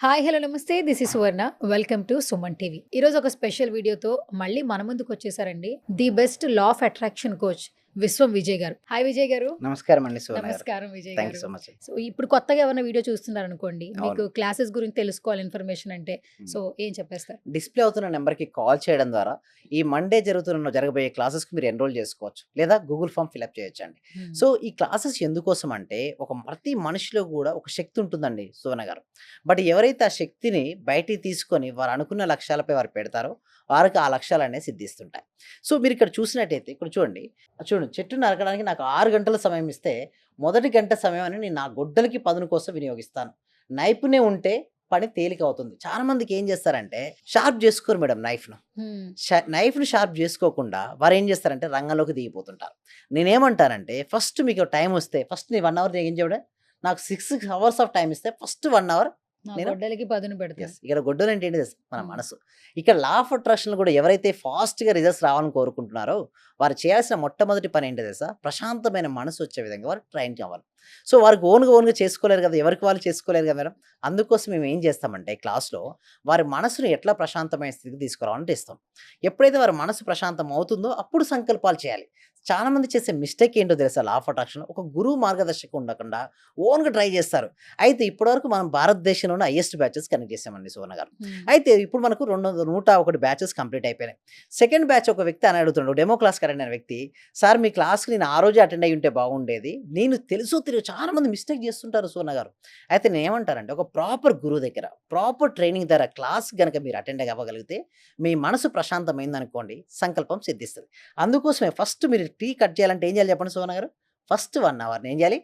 Hi! Hello! నమస్తే. This is Suvarna. Welcome to Suman TV. ఈరోజు ఒక స్పెషల్ వీడియోతో మళ్ళీ మన ముందుకొచ్చేసారండి. The best law of attraction coach Viswam Vijay garu. Hi Vijay garu. నమస్కారం అండి సువర్ణ గారు. నమస్కారం Vijay thank you garu. So much. So, ఇప్పుడు కొత్తగా ఏమైనా వీడియో చూస్తున్నారనుకోండి, మీకు అవును. క్లాసెస్ గురించి తెలుసుకోవాలి ఇన్ఫర్మేషన్ అంటే, హ్మ్. సో ఏం చెప్పేస్తారు? డిస్‌ప్లే అవుతున్న నంబర్‌కి కాల్ చేయడం ద్వారా ఈ మండే జరగబోయే క్లాసెస్‌కి మీరు ఎన్రోల్ చేసుకోవచ్చు. లేదా గూగుల్ ఫార్మ్ ఫిలప్ చేయొచ్చండి. హ్మ్. సో, ఈ క్లాసెస్ ఎందుకోసం అంటే ప్రతి మనిషిలో గూడా ఒక శక్తి ఉంటుందండి సువర్ణ గారు. బట్ ఎవరైతే ఆ శక్తిని బయటికి తీసుకొని వారు అనుకున్న లక్ష్యాలపై వారు పెడతారో వారికి ఆ లక్ష్యాలనేవి సిద్ధిస్తుంటాయి. సో, మీరిక్కడ చూసినట్టయితే ఇక్కడ చూడండి. చెట్టు నరకడానికి నాకు 6 గంటల సమయం ఇస్తే మొదటి గంట సమయాన్ని నేను నా గొడ్డలికి పదును కోసం వినియోగిస్తాను. నైపుణ్యం ఉంటే పని తేలికవుతుంది. చాలా మందికి ఏం చేస్తారంటే షార్ప్ చేసుకోరు మేడం నైఫ్‌ను. హ్మ్. నైఫ్‌ని షార్ప్ చేసుకోకుండా వారేం చేస్తారంటే రంగంలోకి దిగిపోతుంటారు. నేనేమంటానంటే ఫస్ట్ మీకు టైమొస్తే ఫస్ట్ నీ 1 అవర్ ఏం చేయడం నాకు 6 అవర్స్ ఆఫ్ టైమ్ ఇస్తే ఫస్ట్ 1 అవర్ నా నేను గొడ్డలికి పదును పెడతాను. ఇక్కడ గొడ్డలంటే ఏంటి తెలుసా? మన హ్మ్. మనసు. ఇక్కడ లా ఆఫ్ అట్రాక్షన్‌లో కూడా ఎవరైతే ఫాస్ట్‌గా రిజల్ట్స్ రావాలని కోరుకుంటున్నారో, వారు చేయాల్సిన మొట్టమొదటి పని ఏంటో తెలుసా? ప్రశాంతమైన మనసు వచ్చే విధంగా వారు ట్రైన్ అవ్వాలి. సో, వారికి ఓన్‌గా చేసుకోలేరు కదా! ఎవరికి వాళ్ళు చేసుకోలేరు కదా మేడం. అందుకోసం మేము ఏం చేస్తామంటే క్లాస్‌లో వారి మనసుని ఎట్లా ప్రశాంతమైన స్థితికి తీసుకురావాలంటే ఇస్తాం. ఎప్పుడైతే వారి మనసు ప్రశాంతం అవుతుందో అప్పుడు సంకల్పాలు చేయాలి. చాలా మంది చేసే మిస్టేక్ ఏంటో తెలుసా లా ఆఫ్ అట్రాక్షన్‌లో? ఒక గురువు మార్గదర్శకం ఉండకుండా ఓన్‌గా ట్రై చేస్తారు. అయితే ఇప్పటివరకు మనం భారతదేశంలోనే హైయెస్ట్ బ్యాచెస్ కండక్ట్ చేసామండి సువర్ణ గారు. హ్మ్. అయితే ఇప్పుడు మనకు 101 బ్యాచెస్ కంప్లీట్ అయిపోయినాయి. సెకండ్ బ్యాచ్ ఒక వ్యక్తి అని అడుగుతున్నాడు. డెమో క్లాస్‌కి అటెండ్ అయిన వ్యక్తి, "సార్ మీ క్లాస్‌కి నేను ఆ రోజే అటెండ్ అయ్యి ఉంటే బాగుండేది. నేను తెలుసో తెలియకో చాలా మంది మిస్టేక్ చేస్తుంటారు సువర్ణ గారు." అయితే నేనేమంటానంటే ఒక ప్రాపర్ గురువు దగ్గర, ప్రాపర్ ట్రైనింగ్ ద్వారా క్లాస్ గనక మీరు అటెండ్ అవ్వగలిగితే మీ మనసు ప్రశాంతమైందనుకోండి సంకల్పం సిద్ధిస్తది. అందుకోసమే ఫస్ట్ మీరు టీ కట్ చేయాలంటే ఏం చేయాలి చెప్పండి సువర్ణ గారు? ఫస్ట్ 1 అవర్‌ని ఏం చేయాలి?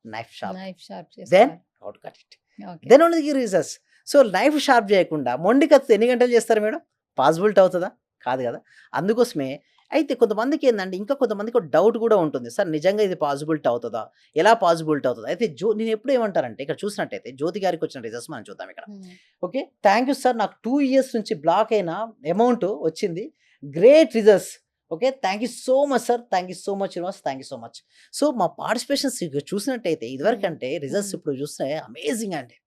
Knife sharp. Knife sharp then చేసుకోవాలి. How to cut it. Okay. Then only give results. So, knife sharp జేయకుండా మొండి కత్తితో ఎన్ని గంటలు చేస్తారు మేడం? పాసిబిలిటీ అవుతదా? కాదు గదా! అందుకోసమే అయితే కొంతమందికేందంటే ఇంకా కొంతమందికి ఒక డౌట్ గూడా ఉంటుంది. సార్ నిజంగా ఇది పాసిబిలిటీ అవుతదా? ఎలా పాసిబిలిటీ అవుతదా? అయితే నేనెప్పుడు ఏమంటానంటే ఇక్కడ చూసినట్టయితే జ్యోతి గారికొచ్చిన రిజల్ట్స్ మనం చూద్దాం ఇక్కడ. హ్మ్. ఓకే. Thank you sir. నాకు 2 ఇయర్స్ నుంచి బ్లాక్ అయిన అమౌంట్ వచ్చింది. Great results. Okay. Thank you so much sir. Thank you so much universe. Thank you so much. So, మా పార్టిసిపేషన్స్ చూసినట్టయితే హ్మ్. ఇదివరకంటే రిజల్ట్స్ హ్మ్. ఇప్పుడు చూస్తే అమేజింగ్ అండి.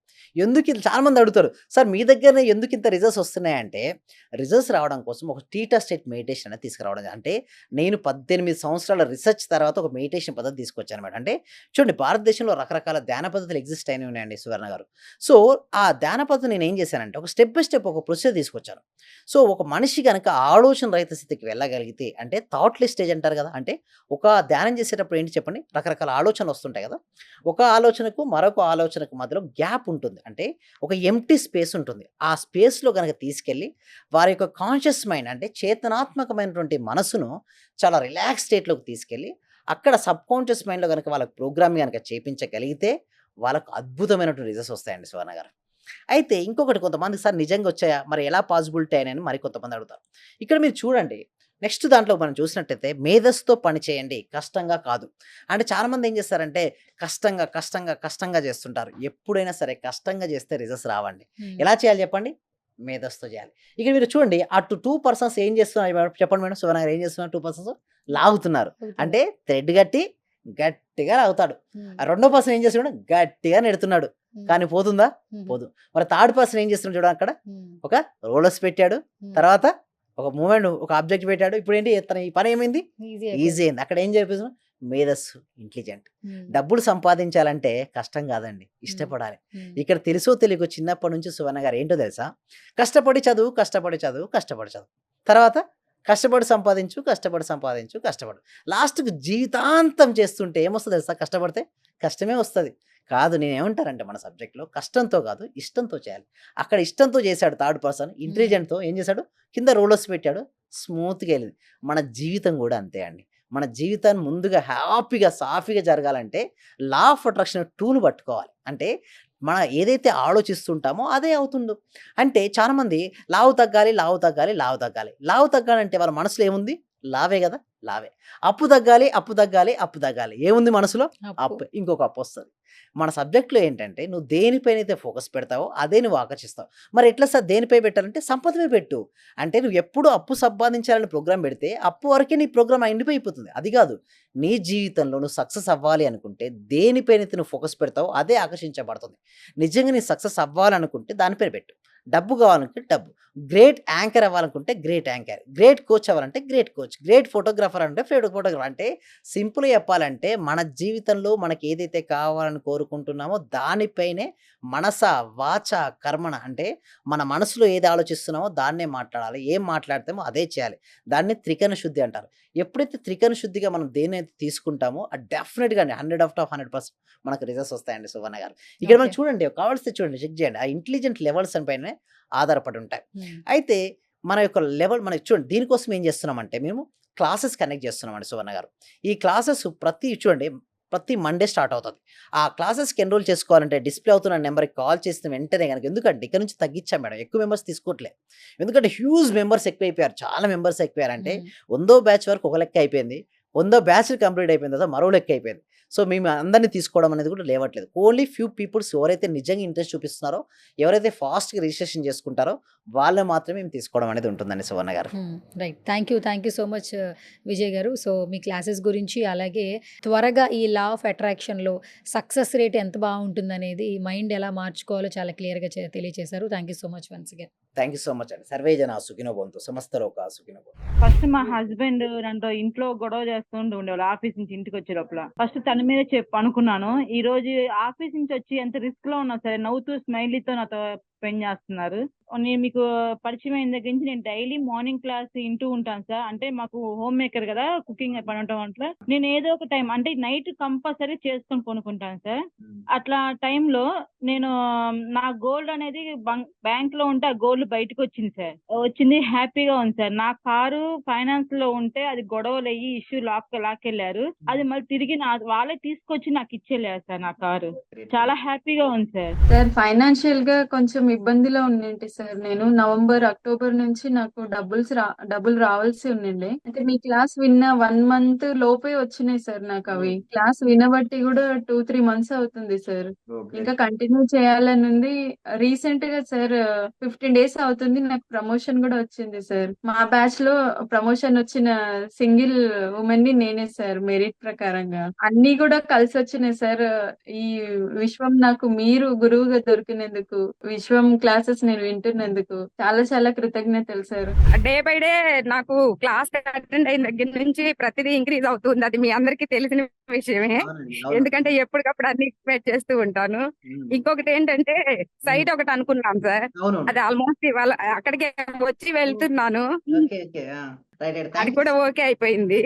చాలా మంది అడుగుతారు. సార్ మీ దగ్గరనే ఎందుకింత రిజల్ట్స్ వస్తున్నాయంటే, రిజల్ట్స్ రావడం కోసం ఒక టీటా స్టేట్ మెడిటేషన్ అనేది తీసుకురావడం. అంటే నేను 18 సంవత్సరాల రిసర్చ్ తర్వాత ఒక మెడిటేషన్ పద్ధతి తీసుకొచ్చానన్నమాట. అంటే చూడండి భారతదేశంలో రకరకాల ధ్యాన పద్ధతులు ఎగ్జిస్ట్ అయినవి ఉన్నాయండి సువర్ణ గారు. సో, ఆ ధ్యాన పద్ధతి నేనేం చేశానంటే ఒక స్టెప్ బై స్టెప్ ఒక ప్రొసీజర్ తీసుకొచ్చాను. సో, ఒక మనిషి గనక ఆలోచన రహిత స్థితికి వెళ్ళగలిగితే అంటే థాట్‌లెస్ స్టేజ్ అంటారు కదా! అంటే ఒక ధ్యానం చేసేటప్పుడు ఏంటి చెప్పండి? రకరకాల ఆలోచనలు వస్తుంటాయి కదా! ఒక ఆలోచనకు, మరొక ఆలోచనకు మధ్యలో గ్యాప్ ఉంటుంది. అంటే ఒక ఎంప్టీ స్పేస్ ఉంటుంది. ఆ స్పేస్‌లో గనక తీసుకెళ్ళి వారి యొక్క కాన్షియస్ మైండ్ అంటే చేతనాత్మకమైనటువంటి మనసును చాలా రిలాక్స్ స్టేట్‌లోకి తీసుకెళ్ళి, అక్కడ సబ్‌కాన్షియస్ మైండ్‌లో గనక వాళ్ళకి ప్రోగ్రామింగ్ గనక చేపించగలిగితే, వాళ్ళకు అద్భుతమైనటువంటి రిజల్ట్స్ వస్తాయండి సువర్ణ గారు. అయితే ఇంకొకటి కొంతమందికి సార్ నిజంగా వచ్చాయా? మరి ఎలా పాసిబిలిటీ అయినాయని మరి కొంతమంది అడుగుతారు. ఇక్కడ మీరు చూడండి. నెక్స్ట్ దాంట్లో మనం చూసినట్టయితే మేధస్సుతో పని చేయండి. కష్టంగా కాదు. అంటే చాలామంది ఏం చేస్తారంటే కష్టంగా చేస్తుంటారు. ఎప్పుడైనా సరే కష్టంగా చేస్తే రిజల్ట్స్ రావండి. హ్మ్. ఎలా చేయాలి చెప్పండి? మేధస్సుతో చేయాలి. ఇక్కడ మీరు చూడండి అటు 2 పర్సన్స్ ఏం చేస్తున్నారు మేడం చెప్పండి మేడం? సువర్ణ గారు ఏం చేస్తున్నారు 2 పర్సన్స్? లాగుతున్నారు. అంటే అవుతున్నారు. థ్రెడ్ కట్టి గట్టిగా లాగుతాడు. హ్మ్. ఆ రెండో పర్సన్ ఏం చేస్తున్నాడు? గట్టిగా నెడుతున్నాడు. హ్మ్. కానీ పోతుందా? హుహు. పోదు. మరి థర్డ్ పర్సన్ ఏం చేస్తున్నాడు చూడండి అక్కడ. హ్మ్. ఒక రోలర్స్ పెట్టాడు. హ్మ్. తర్వాత ఒక ఆబ్జెక్ట్ పెట్టాడు. ఇప్పుడేంటి ఈ పని ఏమైంది? ఈజీ ఈజీ అయిపోయింది. అయింది. అక్కడ ఏం చేపిస్తున్నాం? మేధస్సు, ఇంటెలిజెంట్. హ్మ్. డబ్బులు సంపాదించాలంటే కష్టం కాదండి. హ్మ్. ఇష్టపడాలి. హ్మ్. ఇక్కడ తెలుసో తెలియకో చిన్నప్పటి నుంచి సువర్ణ గారు ఏంటో తెలుసా? కష్టపడి చదువు, కష్టపడి చదువు, కష్టపడి చదువు. తర్వాత కష్టపడి సంపాదించు, కష్టపడి సంపాదించు, కష్టపడు. లాస్ట్‌కి జీవితాంతం చేస్తుంటే ఏమొస్తదో తెలుసా కష్టపడితే? కష్టమే వస్తది. కాదు నేనేమంటానంటే మన సబ్జెక్ట్‌లో కష్టంతో కాదు, ఇష్టంతో చేయాలి. అక్కడ ఇష్టంతో చేశాడు థర్డ్ పర్సన్. హ్మ్. ఇంటెలిజెంట్‌తో ఏం చేశాడు? కింద రోలర్స్ పెట్టాడు. స్మూత్‌గా ఎళ్ళింది. మన జీవితం గూడా అంతే అండి. మన జీవితాన్ని ముందుగా హ్యాపీగా, సాఫీగా జరగాలంటే లా ఆఫ్ అట్రాక్షన్ టూల్ పట్టుకోవాలి. అంటే మనం ఏదైతే ఆలోచిస్తుంటామో అదే అవుతుందో. అంటే చాలామంది లావు తగ్గాలి, లావు తగ్గాలి, లావు తగ్గాలి. లావు తగ్గాలంటే వాళ్ళ మనసులో ఏముంది? లావే గదా! లావే. అప్పు తగ్గాలి, అప్పు తగ్గాలి, అప్పు తగ్గాలి. ఏముంది మనసులో? అప్పు. అప్పు. ఇంకొక అప్పొస్తది. మన సబ్జెక్ట్‌లో ఏంటంటే నువ్వు దేనిపైనైతే ఫోకస్ పెడతావో అదే నువ్వు ఆకర్షిస్తావు. మరి ఎట్లా సార్ దేనిపై పెట్టాలంటే సంపద మీద పెట్టు. అంటే నువ్వు ఎప్పుడు అప్పు సంపాదించాలని ప్రోగ్రామ్ పెడితే అప్పు వరకే నీ ప్రోగ్రామ్ ఎండిపోయిపోతుంది. అది గాదు. నీ జీవితంలో నువ్వు సక్సెస్ అవ్వాలి అనుకుంటే దేనిపైనైతే నువ్వు ఫోకస్ పెడతావో అదే ఆకర్షించబడుతుంది. నిజంగా నీ సక్సెస్ అవ్వాలనుకుంటే దానిపైన పెట్టు. డబ్బు కావాలంటే డబ్బు. గ్రేట్ యాంకర్ అవ్వాలనుకుంటే గ్రేట్ యాంకర్. గ్రేట్ కోచ్ అవ్వాలంటే గ్రేట్ కోచ్. గ్రేట్ ఫోటోగ్రాఫర్ అంటే ఫోటోగ్రాఫర్. అంటే సింపుల్‌గా చెప్పాలంటే మన జీవితంలో మనకి ఏదైతే కావాలని కోరుకుంటున్నామో దానిపైనే మనస, వాచ, కర్మణ అంటే మన మనసులో ఏది ఆలోచిస్తున్నామో దాన్నే మాట్లాడాలి. ఏం మాట్లాడతామో అదే చేయాలి. దాన్ని త్రికరణ శుద్ధి అంటారు. ఎప్పుడైతే త్రికరణ శుద్ధిగా మనం దేన్నైతే తీసుకుంటామో అది డెఫినిట్‌గా 100% మనకు రిజల్ట్స్ వస్తాయండి సువర్ణ గారు. ఇక్కడ మనం ఓకే. చూడండి కావాల్సితే చూడండి చెక్ చేయండి. ఆ ఇంటెలిజెంట్ లెవెల్స్ పైనే ఆధారపడి ఉంటాయి. హ్మ్. అయితే మన యొక్క లెవెల్ మనకి చూడండి దీనికోసం ఏం చేస్తున్నామంటే మేము క్లాసెస్ కనెక్ట్ చేస్తున్నామండి సువర్ణ గారు. ఈ క్లాసెస్ చూడండి ప్రతి మండే స్టార్ట్ అవుతది. ఆ క్లాసెస్‌కి ఎన్రోల్ చేసుకోవాలంటే డిస్‌ప్లే అవుతున్న నంబర్‌కి కాల్ చేసిన వెంటనే గనక ఎందుకంటే ఇక్కడ నుంచి తగ్గించాం మేడం. ఎక్కువ మెంబర్స్ తీసుకోవట్లే. ఎందుకంటే హ్యూజ్ మెంబర్స్ ఎక్కువైపోయారు. చాలా మెంబర్స్ ఎక్కువయ్యారంటే హ్మ్. 100వ బ్యాచ్ వరకు ఒక లెక్క అయిపోయింది. 100 బ్యాచ్‌లు కంప్లీట్ అయిపోయిన తర్వాత మరో లెక్క అయిపోయింది. సో, మేము అందరిని తీసుకోవడం అనేది కూడా లేవట్లేదు. ఓన్లీ ఫ్యూ పీపుల్స్ ఎవరైతే నిజంగా ఇంట్రెస్ట్ చూపిస్తున్నారో, ఎవరైతే ఫాస్ట్‌గా రిజిస్ట్రేషన్ చేసుకుంటారో వాళ్ళని మాత్రమే మేము తీసుకోవడం అనేది ఉంటుందండి సువర్ణ గారు. హ్మ్. Right. Thank you so much Vijay గారు. సో, మీ క్లాసెస్ గురించి అలాగే త్వరగా ఈ లా ఆఫ్ అట్రాక్షన్‌లో సక్సెస్ రేట్ ఎంత బావుంటుందనేది మైండ్ ఎలా మార్చుకోవాలో చాలా క్లియర్‌గా తెలియచేశారు. Thank you so much once again. Thank you so much అండి. సర్వే జన సుఖినో భవంతు. సమస్త లోకా సుఖినో భవంతు. ఫస్ట్ మా హస్బెండ్ నాతో ఇంట్లో గొడవ చేస్తుంటూ ఉండేవాళ్ళు ఆఫీస్ నుంచి ఇంటికి వచ్చే లోపల. ఫస్ట్ తన మీద అనుకున్నాను. ఈ రోజు ఆఫీస్ నుంచి వచ్చి ఎంత రిస్క్ లో ఉన్నా సరే నవ్వుతూ స్మైలీతో నాతో స్పెండ్ చేస్తున్నారు. నేను మీకు పరిచయం అయిన దగ్గర నుంచి నేను డైలీ మార్నింగ్ క్లాస్ వింటూ ఉంటాను సార్. అంటే మాకు హోమ్ మేకర్ కదా, కుకింగ్ పని ఉండటం అట్లా నేను ఏదో ఒక టైం అంటే నైట్ కంపల్సరీ చేసుకొని కొనుక్కుంటాను సార్. అట్లా టైంలో నేను నా గోల్డ్ అనేది బ్యాంక్ లో ఉంటే ఆ గోల్డ్ బయటకు వచ్చింది సార్. వచ్చింది హ్యాపీగా ఉంది సార్. నా కారు ఫైనాన్స్ లో ఉంటే అది గొడవలు అయ్యి ఇష్యూ లాక్కెళ్ళారు. అది మళ్ళీ తిరిగి వాళ్ళే తీసుకొచ్చి నాకు ఇచ్చేళ్ళారు సార్ నా కారు. చాలా హ్యాపీగా ఉంది సార్. సార్ ఫైనాన్షియల్ గా కొంచెం ఇబ్బందిలో ఉండింటి సార్. నేను నవంబర్, అక్టోబర్ నుంచి నాకు డబ్బులు రావాల్సి ఉండిండే. అయితే మీ క్లాస్ విన్న 1 మంత్ లోపే వచ్చినాయి సార్ నాకు అవి. క్లాస్ వినబట్టి కూడా 2-3 మంత్స్ అవుతుంది సార్. ఇంకా కంటిన్యూ చేయాలని ఉంది. రీసెంట్ గా సార్ 15 డేస్ అవుతుంది నాకు ప్రమోషన్ కూడా వచ్చింది సార్. మా బ్యాచ్ లో ప్రమోషన్ వచ్చిన సింగిల్ ఉమెన్ ని నేనే సార్ మెరిట్ ప్రకారంగా. అన్ని కూడా కలిసి వచ్చినాయి సార్. ఈ విశ్వం నాకు మీరు గురువుగా దొరికినందుకు, విశ్వం క్లాసెస్ నేను వింటున్నందుకు చాలా చాలా కృతజ్ఞతలు సార్. డే బై డే నాకు క్లాస్ అటెండ్ అయిన దగ్గర నుంచి ప్రతిదీ ఇంక్రీజ్ అవుతుంది. అది మీ అందరికీ తెలిసిన విషయమే. అవునండి. అవును. ఎందుకంటే ఎప్పటికప్పుడు అన్ని ఎక్స్పెక్ట్ చేస్తూ ఉంటాను. హ్మ్. ఇంకొకటి ఏంటంటే సైట్ ఒకటి అనుకున్నాం సార్. అవునవును. అది ఆల్మోస్ట్ ఇవాళ అక్కడికే వచ్చి వెళ్తున్నాను. ఓకే. ఓకే. రైట్. అది థాంక్ యూ. కూడా ఓకే అయిపోయింది.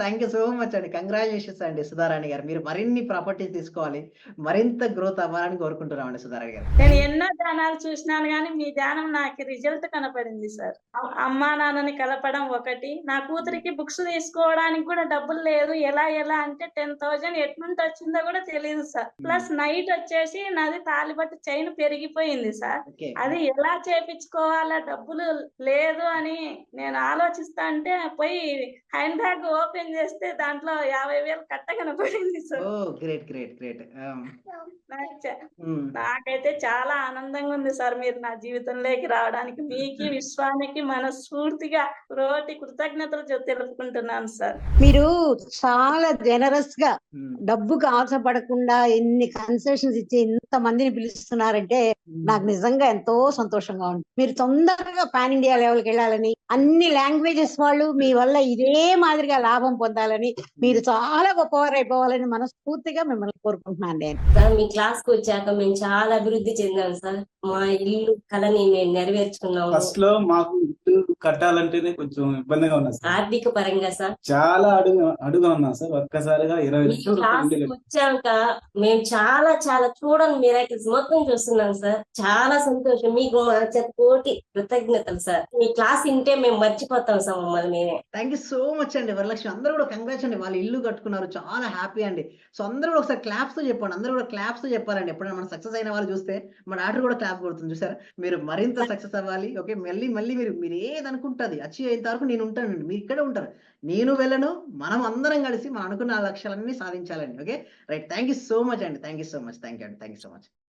థాంక్ యూ సో మచ్ అండి. కంగ్రాచ్యులేషన్స్ అండి సుధారాణి గారు. మీరు మరిన్ని ప్రాపర్టీస్ తీసుకోవాలి. మరింత గ్రోత్ అవ్వాలని కోరుకుంటున్నామండి సుధారాణి గారు. నేను ఎన్నో ధ్యానాలు చూసినాను కానీ మీ ధ్యానం నాకు రిజల్ట్ కనపడింది సార్. అమ్మా నాన్నని కలపడం ఒకటి. నా కూతురికి బుక్స్ తీసుకోవడానికి కూడా డబ్బులు లేదు. ఎలా అంటే 10,000 ఎట్నుంటి వచ్చిందో కూడా తెలియదు సార్. ప్లస్ నైట్ వచ్చేసి నాది తాలిబట్టు చైన్ పెరిగిపోయింది సార్. ఓకే. అది ఎలా చేపించుకోవాలా, డబ్బులు లేదు అని నేను ఆలోచిస్తా అంటే పోయి హ్యాండ్ బ్యాగ్ ఓపెన్ చేస్తే దాంట్లో 50,000 కట్ట కనపడింది సార్. ఓహ్! గ్రేట్. నాకైతే చాలా ఆనందంగా ఉంది సార్ మీరు నా జీవితంలోకి రావడానికి. మీకు విశ్వానికి మనస్ఫూర్తిగా కృతజ్ఞతలు తెలుపుకుంటున్నాను సార్. మీరు చాలా జనరస్ గా హ్మ్. డబ్బుకు ఆశపడకుండా ఎన్ని కన్సెషన్స్ ఇచ్చి ఇంత మందిని పిలుస్తున్నారంటే నాకు నిజంగా ఎంతో సంతోషంగా ఉంది. మీరు తొందరగా పాన్ ఇండియా లెవెల్కి వెళ్ళాలని, అన్ని లాంగ్వేజెస్ వాళ్ళు మీ వల్ల ఇదే మాదిరిగా లాభం పొందాలని, మీరు చాలా గొప్పవారు అయిపోవాలని మనస్ఫూర్తిగా మిమ్మల్ని కోరుకుంటున్నాను నేను. సార్ మీ క్లాస్ కు వచ్చాక మేము చాలా అభివృద్ధి చెందాం సార్. మా ఇల్లు కళని మేము నెరవేర్చుకున్నాము. ఫస్ట్ లో మాకు ఇల్లు కట్టాలంటేనే కొంచెం ఇబ్బందిగా ఉన్నా సార్. ఆర్థిక పరంగా సార్ చాలా అడుగుగా ఉన్నా సార్. ఒక్కసారిగా 20 మీ లక్షలు క్లాస్ ఇల్లు వచ్చాక మేము చాలా చూడని మిరాకిల్స్ మొత్తం చూస్తున్నాం సార్. చాలా సంతోషం. మీకు మా కోటి కృతజ్ఞతలు సార్. మీ క్లాస్ వింటే మేము మర్చిపోతాం సార్ మమ్మల్ని మేమే. థ్యాంక్ యూ సో మచ్ అండి వరలక్ష్మి. అందరూ కూడా కంగ్రాట్స్ అండి. వాళ్ళు ఇల్లు కట్టుకున్నారు. చాలా హ్యాపీ అండి. సో అందరూ కూడా ఒకసారి క్లాప్స్‌తో చెప్పండి. అందరూ కూడా క్లాప్స్‌తో చెప్పాలండి. ఎప్పుడైనా మనం సక్సెస్ అయిన వాళ్ళు చూస్తే మా డాటర్ కూడా క్లాప్ కొడుతుంది చూసారా? మీరు మరింత సక్సెస్ అవ్వాలి. ఓకే. మళ్ళీ మళ్ళీ మీరు ఏదనుకుంటే అచీవ్ అయ్యేంత వరకు నేను ఉంటానండి. మీరు ఇక్కడే ఉంటారు. నేను వెళ్ళను. మనం అందరం కలిసి మనం అనుకున్న లక్ష్యాలన్నీ సాధించాలండి. Okay. Right. Thank you so much అండి. Thank you so much. Thank you అండి. Thank you so much.